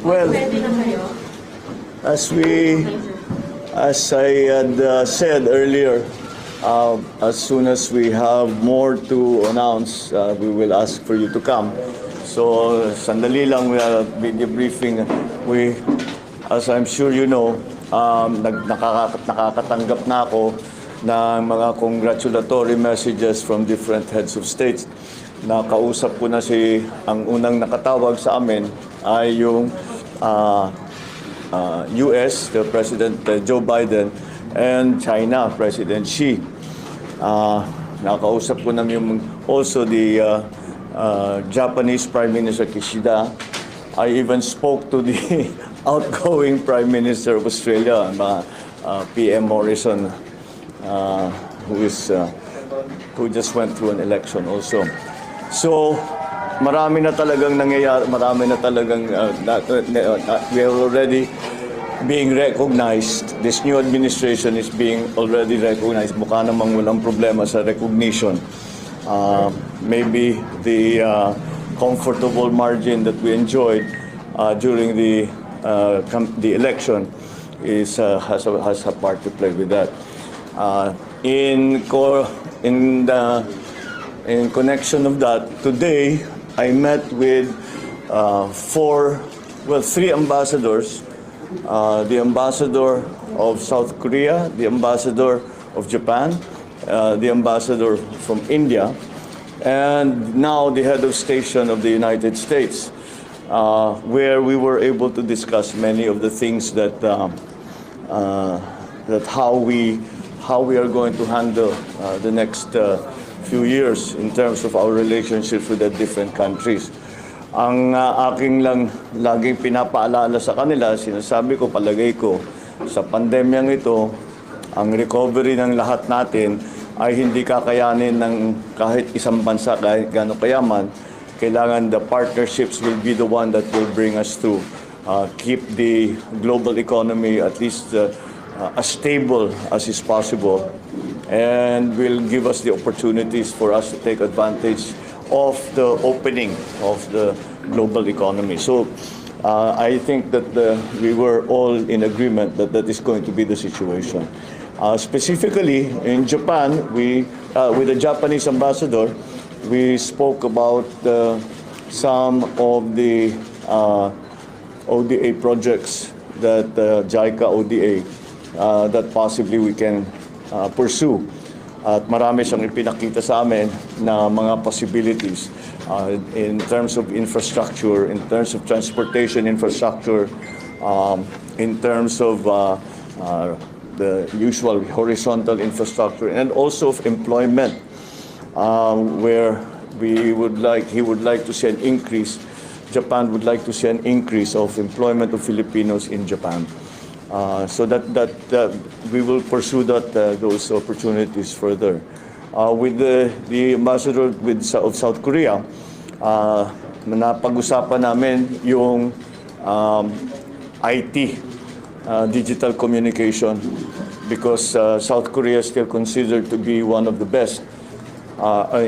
Well, Ready na kayo? as I had said earlier, as soon as we have more to announce, we will ask for you to come. So, sandali lang, we are debriefing. As I'm sure you know, nakakatanggap na ako ng mga congratulatory messages from different heads of states. Nakausap ko na ang unang nakatawag sa amin ay yung US, the President Joe Biden, and China, President Xi. Nakausap ko na also the Japanese Prime Minister Kishida. I even spoke to the outgoing Prime Minister of Australia, PM Morrison, who just went through an election also. So, marami na talagang nangyayari, marami na talagang we are already being recognized. This new administration is being already recognized. Mukha namang walang problema sa recognition. Maybe the comfortable margin that we enjoyed during the election has a part to play with that. In connection of that, today I met with three ambassadors, the ambassador of South Korea, the ambassador of Japan, the ambassador from India, and now the head of station of the United States, where we were able to discuss many of the things that how we are going to handle the next few years in terms of our relationships with the different countries. Ang aking lang laging pinapaalala sa kanila, sinasabi ko, palagay ko, sa pandemyang ito, ang recovery ng lahat natin ay hindi kakayanin ng kahit isang bansa, kahit gano'ng kayaman. Kailangan the partnerships will be the one that will bring us to keep the global economy at least as stable as is possible, and will give us the opportunities for us to take advantage of the opening of the global economy. So I think that we were all in agreement that that is going to be the situation. Specifically in Japan, with the Japanese ambassador, we spoke about some of the ODA projects that JICA ODA that possibly we can pursue. At marami siyang ipinakita sa amin na mga possibilities in terms of infrastructure, in terms of transportation infrastructure, in terms of the usual horizontal infrastructure, and also of employment, where he would like to see an increase. Japan would like to see an increase of employment of Filipinos in Japan. So that we will pursue those opportunities further. With the ambassador of South Korea, napag-usapan namin yung IT, digital communication, because South Korea is still considered to be one of the best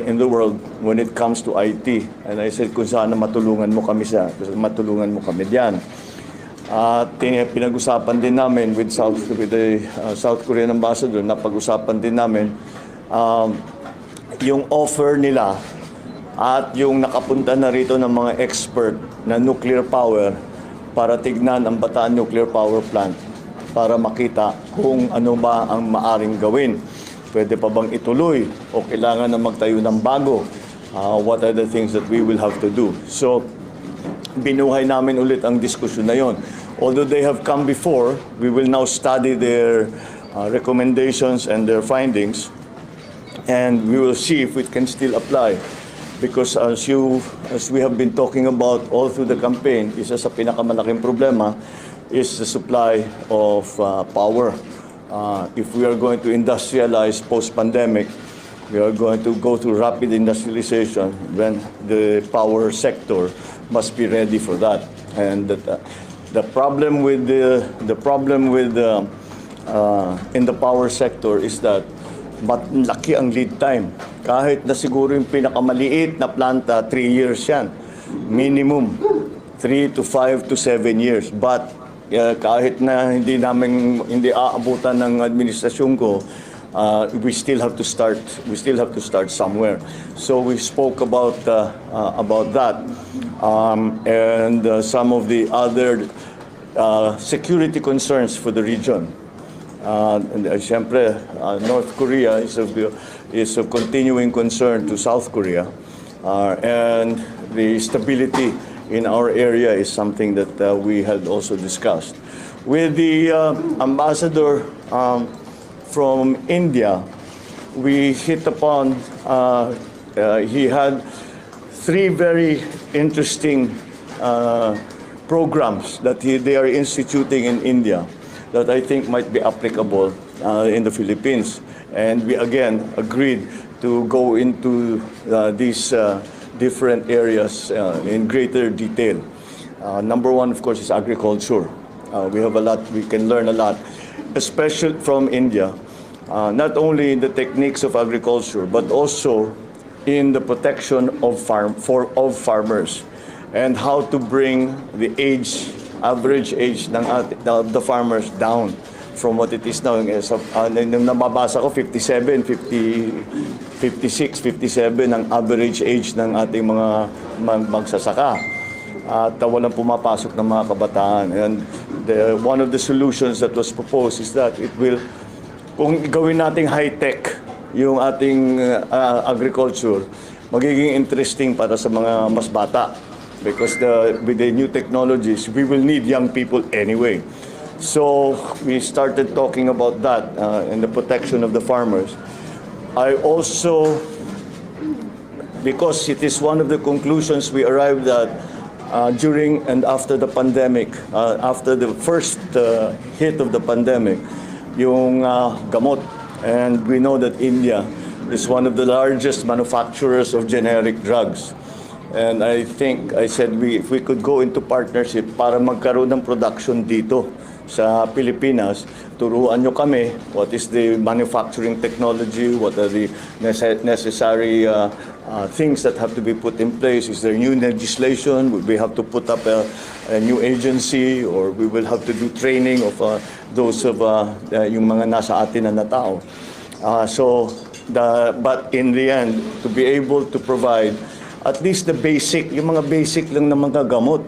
in the world when it comes to IT. And I said, kung sana matulungan mo kami diyan. At pinag-usapan din namin with the South Korean ambassador, napag-usapan din namin yung offer nila at yung nakapunta na rito ng mga expert na nuclear power para tignan ang Bataan Nuclear Power Plant para makita kung ano ba ang maaring gawin. Pwede pa bang ituloy o kailangan na magtayo ng bago? What are the things that we will have to do? So, binuhay namin ulit ang diskusyon na yon. Although they have come before, we will now study their recommendations and their findings, and we will see if it can still apply. Because as we have been talking about all through the campaign, isa sa pinakamalaking problema is the supply of power. If we are going to industrialize post-pandemic, we are going to go through rapid industrialization, when the power sector must be ready for that. And the problem with in the power sector is that laki ang lead time. Kahit na siguro yung pinakamaliit na planta, 3 years yan, minimum. 3 to 5 to 7 years. But kahit na hindi aabutan ng administrasyon ko, we still have to start somewhere. So we spoke about that, and some of the other security concerns for the region. Siyempre, North Korea is of continuing concern to South Korea, and the stability in our area is something that we had also discussed. With the ambassador from India, we hit upon, he had 3 very interesting programs that they are instituting in India that I think might be applicable in the Philippines. And we again agreed to go into these different areas in greater detail. Number 1, of course, is agriculture. We have a lot, we can learn a lot, especially from India, not only in the techniques of agriculture, but also in the protection of farmers, and how to bring the average age ng the farmers down from what it is now. Nung nababasa ko, 57, 56, 57 ang average age ng ating mga magsasaka. At walang pumapasok ng mga kabataan. And one of the solutions that was proposed is that it will, kung gawin nating high-tech yung ating agriculture, magiging interesting para sa mga mas bata. Because with the new technologies, we will need young people anyway. So we started talking about that and the protection of the farmers. I also, because it is one of the conclusions we arrived at during and after the pandemic, after the first hit of the pandemic, yung gamot. And we know that India is one of the largest manufacturers of generic drugs. And I think, I said, if we could go into partnership para magkaroon ng production dito sa Pilipinas, turuan nyo kami what is the manufacturing technology, what are the necessary things that have to be put in place. Is there new legislation? Will we have to put up a new agency, or we will have to do training of those of yung mga nasa atin na tao. But in the end, to be able to provide at least the basic, yung mga basic lang na mga gamot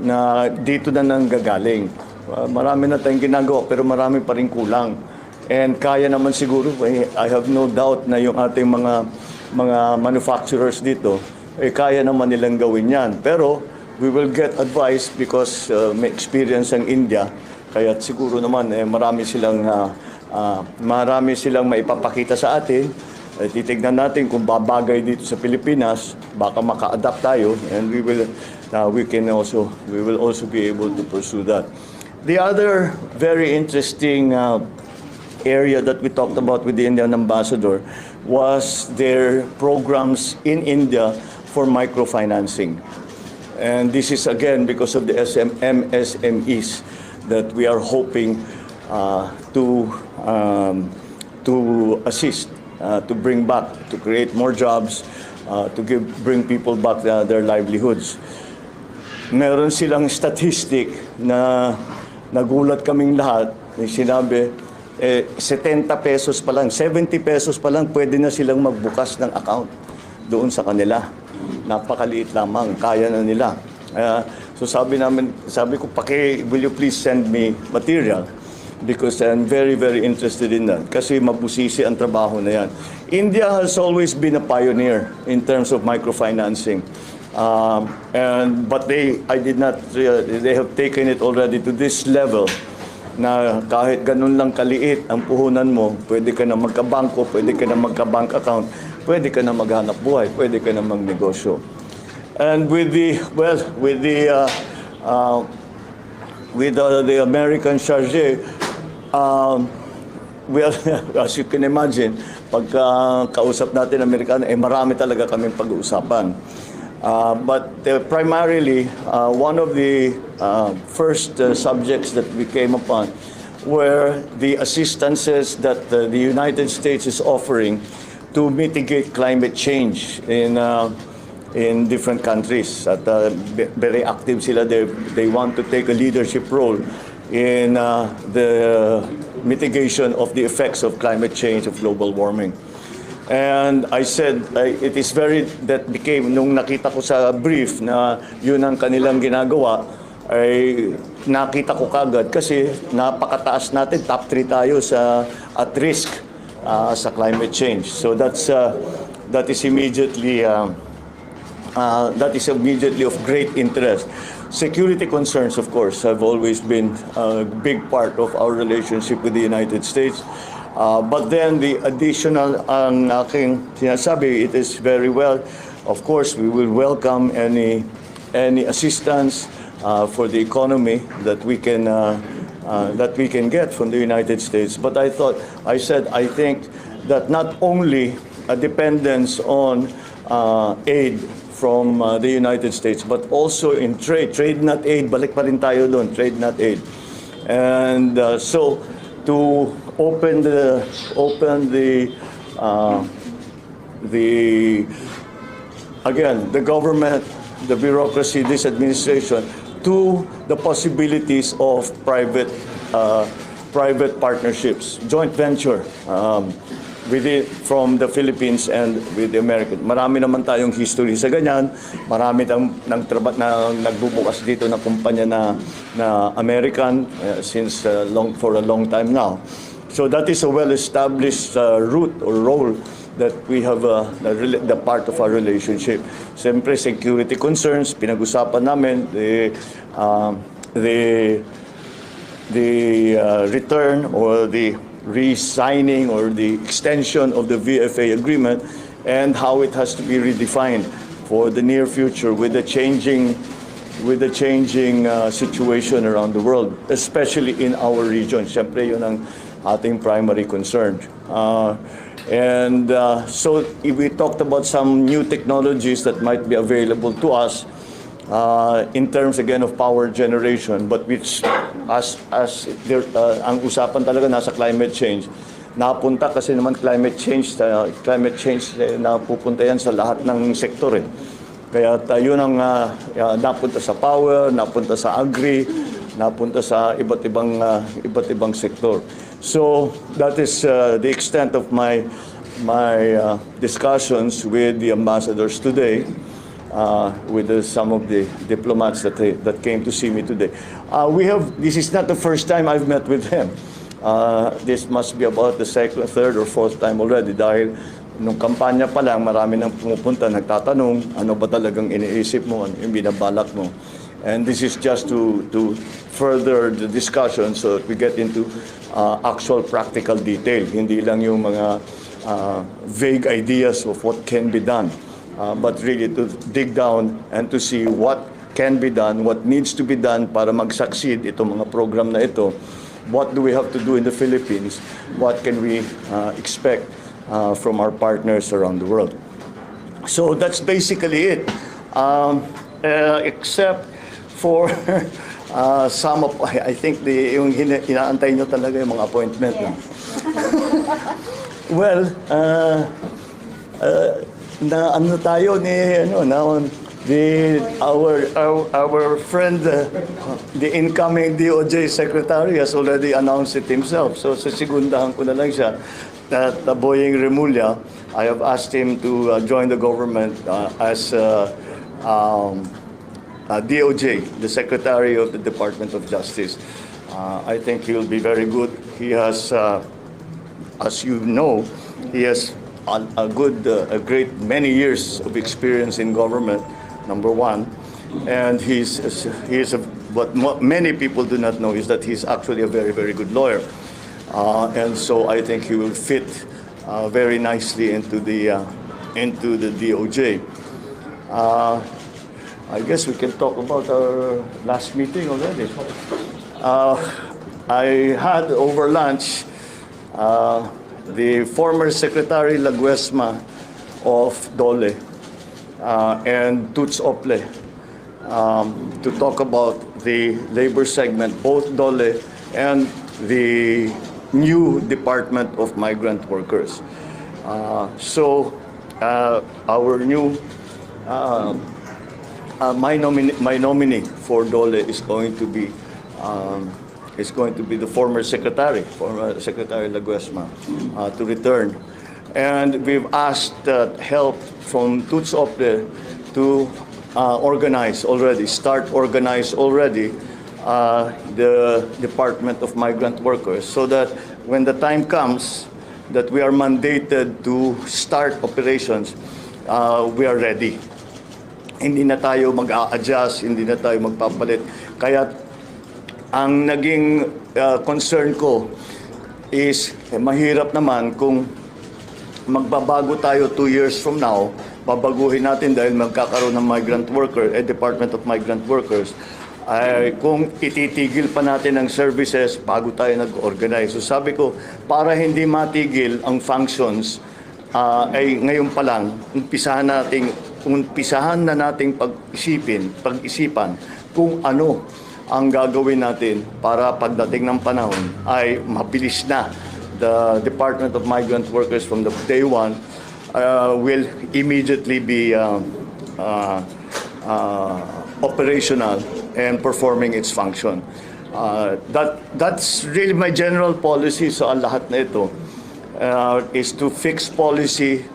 na dito na nanggagaling. Marami na tayong ginagawa pero marami pa rin kulang. And kaya naman siguro, I have no doubt na yung ating mga manufacturers dito, kaya naman nilang gawin yan. Pero we will get advice because may experience ang India. Kaya siguro naman marami silang maipapakita sa atin. Titignan natin kung babagay dito sa Pilipinas, baka maka-adapt tayo, and we will also be able to pursue that. The other very interesting area that we talked about with the Indian ambassador was their programs in India for microfinancing. And this is again because of the MSMEs that we are hoping to assist. To bring back, to create more jobs, to bring people back their livelihoods. Meron silang statistic na nagulat kaming lahat. Sinabi, 70 pesos pa lang, 70 pesos pa lang, pwede na silang magbukas ng account doon sa kanila. Napakaliit lamang, kaya na nila. So sabi ko, will you please send me material? Because I'm very, very interested in that. Kasi mabusisi ang trabaho na yan. India has always been a pioneer in terms of microfinancing. But they have taken it already to this level na kahit ganun lang kaliit ang puhunan mo, pwede ka na magkabangko, pwede ka na magka-bank account, pwede ka na maghanap buhay, pwede ka na magnegosyo. And with the American charge, well, as you can imagine, pagka kausap natin Amerikano, marami talaga kaming pag-uusapan. But primarily, one of the first subjects that we came upon were the assistances that the United States is offering to mitigate climate change in in different countries. At very active sila. They want to take a leadership role in the mitigation of the effects of climate change, of global warming. And I said, it is that became, nung nakita ko sa brief na yun ang kanilang ginagawa, ay nakita ko kagad kasi napakataas natin, top 3 tayo at risk sa climate change. So that is immediately of great interest. Security concerns, of course, have always been a big part of our relationship with the United States. But then the additional ang aking sinasabi, it is very well. Of course, we will welcome any assistance for the economy that we can get from the United States. But I think that not only a dependence on aid from the United States, but also in trade not aid, balik pa rin tayo doon, trade not aid. And so to open the government, the bureaucracy, this administration, to the possibilities of private partnerships, joint venture from the Philippines and with the American. Marami naman tayong history sa ganyan. Marami nagbubukas dito na kumpanya na American for a long time now. So that is a well-established route or role that we have the part of our relationship. Siyempre, security concerns, pinag-usapan namin, the return or the re-signing or the extension of the VFA agreement and how it has to be redefined for the near future with the changing situation around the world, especially in our region. Siyempre, yun ang ating primary concern. So we talked about some new technologies that might be available to us in terms again of power generation, but which ang usapan talaga nasa climate change. Napunta kasi naman climate change napupunta yan sa lahat ng sektor eh. Kaya tayo nang napunta sa power, napunta sa agri, napunta sa iba't ibang sektor. So that is the extent of my discussions with the ambassadors today, with some of the diplomats that came to see me today. This is not the first time I've met with him. This must be about the second, third, or fourth time already dahil nung kampanya pa lang, marami nang pumupunta, nagtatanong, ano ba talagang iniisip mo, ano yung binabalak mo. And this is just to further the discussion so that we get into actual practical detail. Hindi lang yung mga vague ideas of what can be done, but really to dig down and to see what can be done, what needs to be done para mag-succeed itong mga program na ito. What do we have to do in the Philippines? What can we expect from our partners around the world? So that's basically it. Except for some of, I think yung inaantay nyo talaga yung mga appointment. No? Well, na ano tayo ni our friend, the incoming DOJ secretary has already announced it himself. So sigundahan ko na lang siya that Boying Remulla, I have asked him to join the government as DOJ, the Secretary of the Department of Justice. I think he will be very good. He has, as you know, he has a great many years of experience in government, number one. And what many people do not know is that he's actually a very, very good lawyer. And so I think he will fit very nicely into the DOJ. I guess we can talk about our last meeting already. I had over lunch the former Secretary Laguesma of DOLE and Toots Ople to talk about the labor segment, both DOLE and the new Department of Migrant Workers. Our new my nominee for DOLE is going to be the former Secretary Laguesma, to return. And we've asked help from Tuts Opde to organize already the Department of Migrant Workers, so that when the time comes that we are mandated to start operations, we are ready. Hindi na tayo mag-a-adjust, hindi na tayo magpapalit. Kaya ang naging concern ko is mahirap naman kung magbabago tayo 2 years from now, babaguhin natin dahil magkakaroon ng Department of Migrant Workers, ay kung ititigil pa natin ang services bago tayo nag-organize. So sabi ko, para hindi matigil ang functions, ay ngayon pa lang, umpisahan na nating pag-isipan kung ano ang gagawin natin para pagdating ng panahon ay mabilis na. The Department of Migrant Workers from the day one will immediately be operational and performing its function. That's really my general policy sa lahat na ito, is to fix policy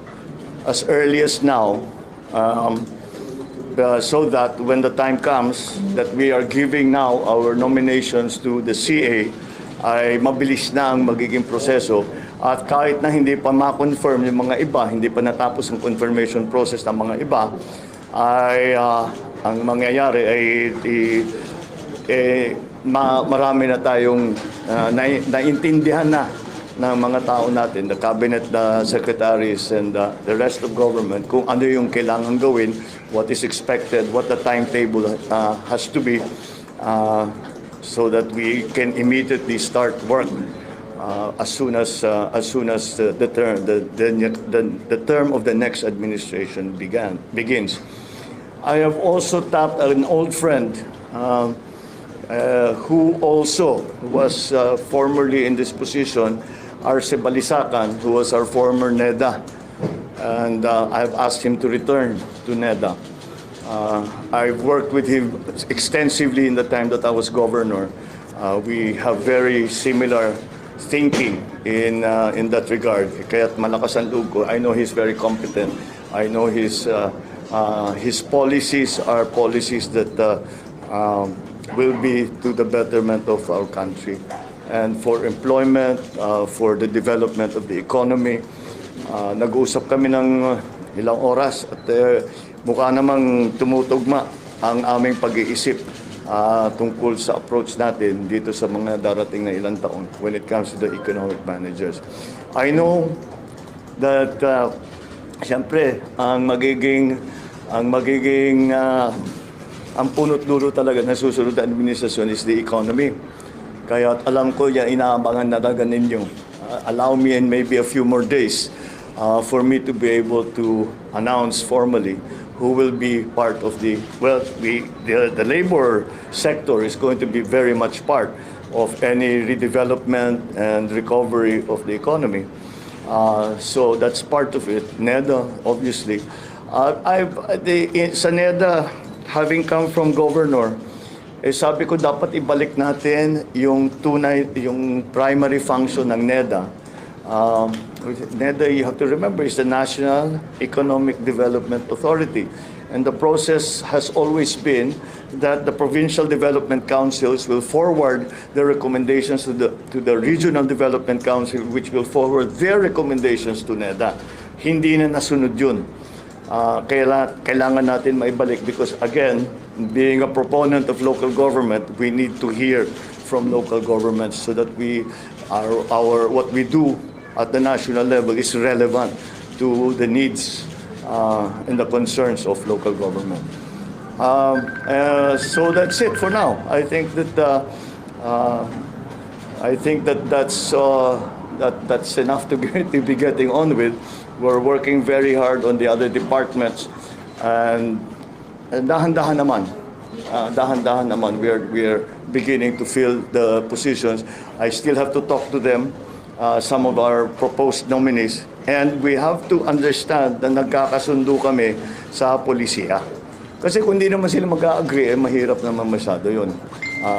as early as now, so that when the time comes that we are giving now our nominations to the CA, ay mabilis na ang magiging proseso. At kahit na hindi pa ma-confirm yung mga iba, hindi pa natapos ang confirmation process ng mga iba, ay ang mangyayari ay marami na tayong naintindihan na ng mga tao natin, the cabinet secretaries and the rest of government, kung ano yung kailangan gawin, what is expected, what the timetable has to be, so that we can immediately start work as soon as the term of the next administration begins. I have also tapped an old friend who also was formerly in this position, Arce Balisacan, who was our former NEDA, and I've asked him to return to NEDA. I've worked with him extensively in the time that I was governor. We have very similar thinking in that regard. Kaya't malakas ang loob ko. I know he's very competent. I know his policies are policies that will be to the betterment of our country and for employment, for the development of the economy. Nag-uusap kami ng ilang oras at mukha namang tumutugma ang aming pag-iisip tungkol sa approach natin dito sa mga darating na ilang taon when it comes to the economic managers. I know that siyempre ang punot dulo talaga na susunod na administrasyon is the economy. Kaya alam ko yan, inaabangan na talaga ninyo. Allow me and maybe a few more days for me to be able to announce formally who will be part of the labor sector is going to be very much part of any redevelopment and recovery of the economy. So that's part of it. NEDA, obviously. Sa NEDA, having come from governor, sabi ko dapat ibalik natin yung primary function ng NEDA. NEDA, you have to remember, is the National Economic Development Authority. And the process has always been that the provincial development councils will forward the recommendations to the regional development council, which will forward their recommendations to NEDA. Hindi na nasunod yun. Kailangan natin maibalik because, again, being a proponent of local government, we need to hear from local governments so that what we do at the national level is relevant to the needs and the concerns of local government. So that's it for now. I think that's enough to be getting on with. We're working very hard on the other departments, and dahan-dahan naman. We are beginning to fill the positions. I still have to talk to them, some of our proposed nominees, and we have to understand na nagkakasundo kami sa polisiya. Kasi kung hindi naman sila mag-agree, mahirap naman masyado yun.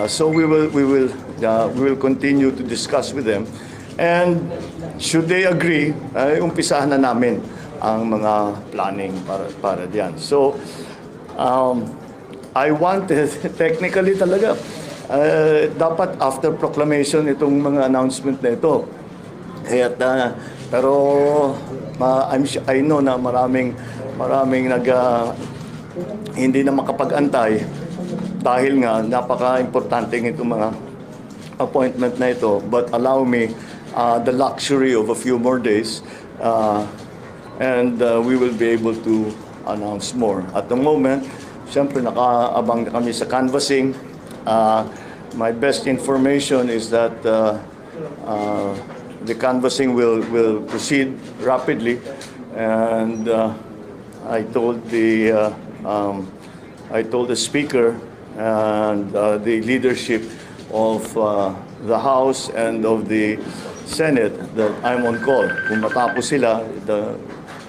So we will continue to discuss with them. And should they agree, umpisahan na namin ang mga planning para diyan. So I wanted, technically talaga, dapat after proclamation itong mga announcement na ito. Pero I know na maraming hindi na makapag-antay dahil nga napaka-importante itong mga appointment na ito. But allow me the luxury of a few more days and we will be able to announce more. At the moment, siyempre nakaabang na kami sa canvassing. My best information is that the canvassing will proceed rapidly, and I told the speaker and the leadership of the House and of the Senate that I'm on call. Kung matapos sila,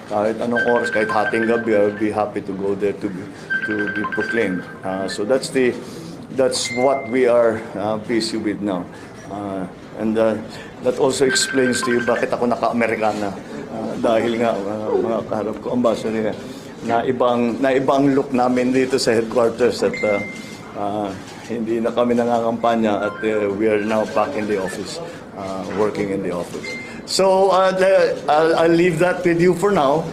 kahit anong oras, kahit hating gabi, I would be happy to go there to be proclaimed. So that's what we are busy with now. And that also explains to you bakit ako naka-Amerikana. Dahil nga, mga kaharap ko, ambassador, na ibang look namin dito sa headquarters at hindi na kami nangangampanya at we are now back in the office, working in the office. So I'll leave that with you for now.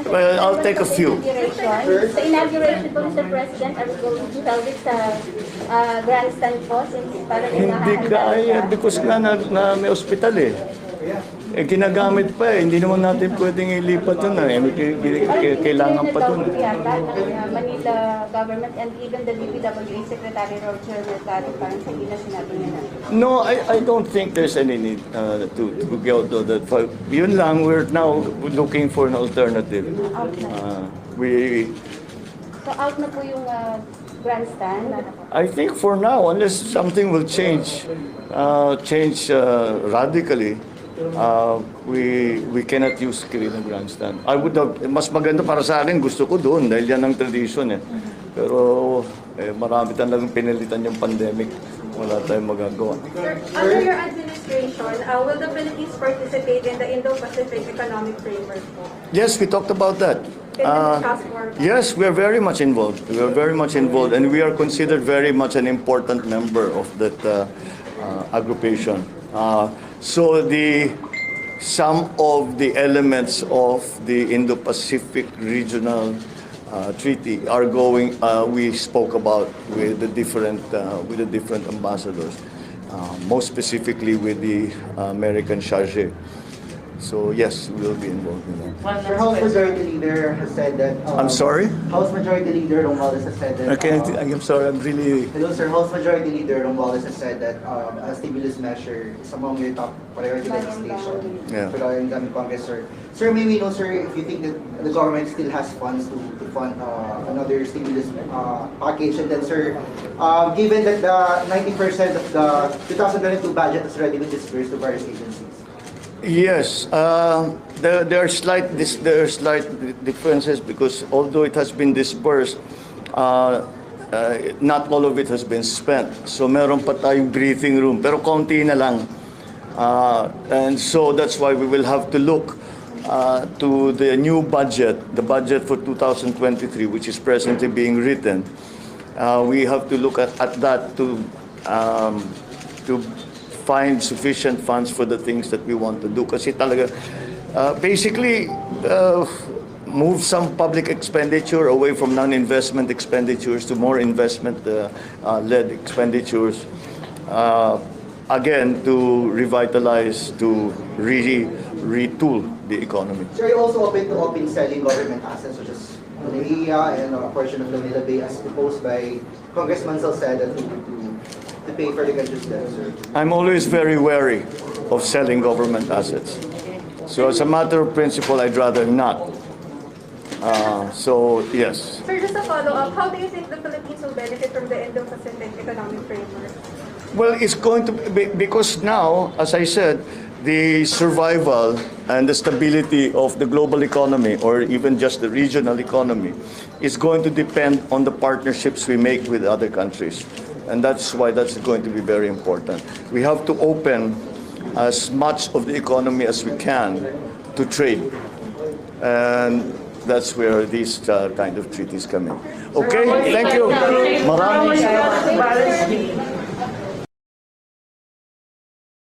Well, I'll take a few. Sa inauguration po, Mr. President, are we going to hold it sa grandstand po? Hindi kaya because nga na may ospital eh. Ginagamit pa eh. Hindi naman natin pwedeng ilipat yun kailangan pa dun. Manila government and even the DPWA Secretary Roger Mercado parang sa ina sinabi nila. No, I don't think there's any need to go to that. Yun lang, we're now looking for an alternative. So out na po yung grandstand? I think for now, unless something will change radically, we cannot use Kirina Grandstand. I would have, mas maganda para sa akin, gusto ko doon dahil yan ang tradition eh. Pero marami talagang pinilitan yung pandemic. Wala tayong magagawa. Sir, under your administration, will the Philippines participate in the Indo-Pacific Economic Framework? Yes, we talked about that. Can you discuss more? Yes, we are very much involved. We are very much involved, and we are considered very much an important member of that aggregation. So some of the elements of the Indo-Pacific regional treaty are going. We spoke about with the different ambassadors, most specifically with the American charge. So yes, we will be involved in that. Sir, House Majority Leader has said that. I'm sorry? House Majority Leader Romualdez has said that. Okay, I'm sorry. I'm really. Hello, sir. House Majority Leader Romualdez has said that a stimulus measure is among your top priority legislation for the incoming Congress, sir. Sir, may we know, sir, if you think that the government still has funds to fund another stimulus package, and then, sir, given that the 90% of the 2022 budget has already been disbursed to various agencies. Yes, there are slight differences because although it has been disbursed, not all of it has been spent. So meron pa tayong breathing room, pero konti na lang. And so that's why we will have to look to the new budget, the budget for 2023, which is presently being written. We have to look at that to find sufficient funds for the things that we want to do. Kasi talaga, basically, move some public expenditure away from non-investment expenditures to more investment-led expenditures. Again, to revitalize, to retool the economy. Sir, are you also open to selling government assets such as Manila and a portion of the Manila Bay as proposed by Congressman Salceda to pay for the country's debt, sir? I'm always very wary of selling government assets. So as a matter of principle, I'd rather not. So, yes. Sir, just a follow-up, how do you think the Philippines will benefit from the Indo-Pacific Economic Framework? Well, it's going to be, because now, as I said, the survival and the stability of the global economy, or even just the regional economy, is going to depend on the partnerships we make with other countries. And that's why that's going to be very important. We have to open as much of the economy as we can to trade. And that's where these kind of treaties come in. Okay, thank you. Maraming salamat.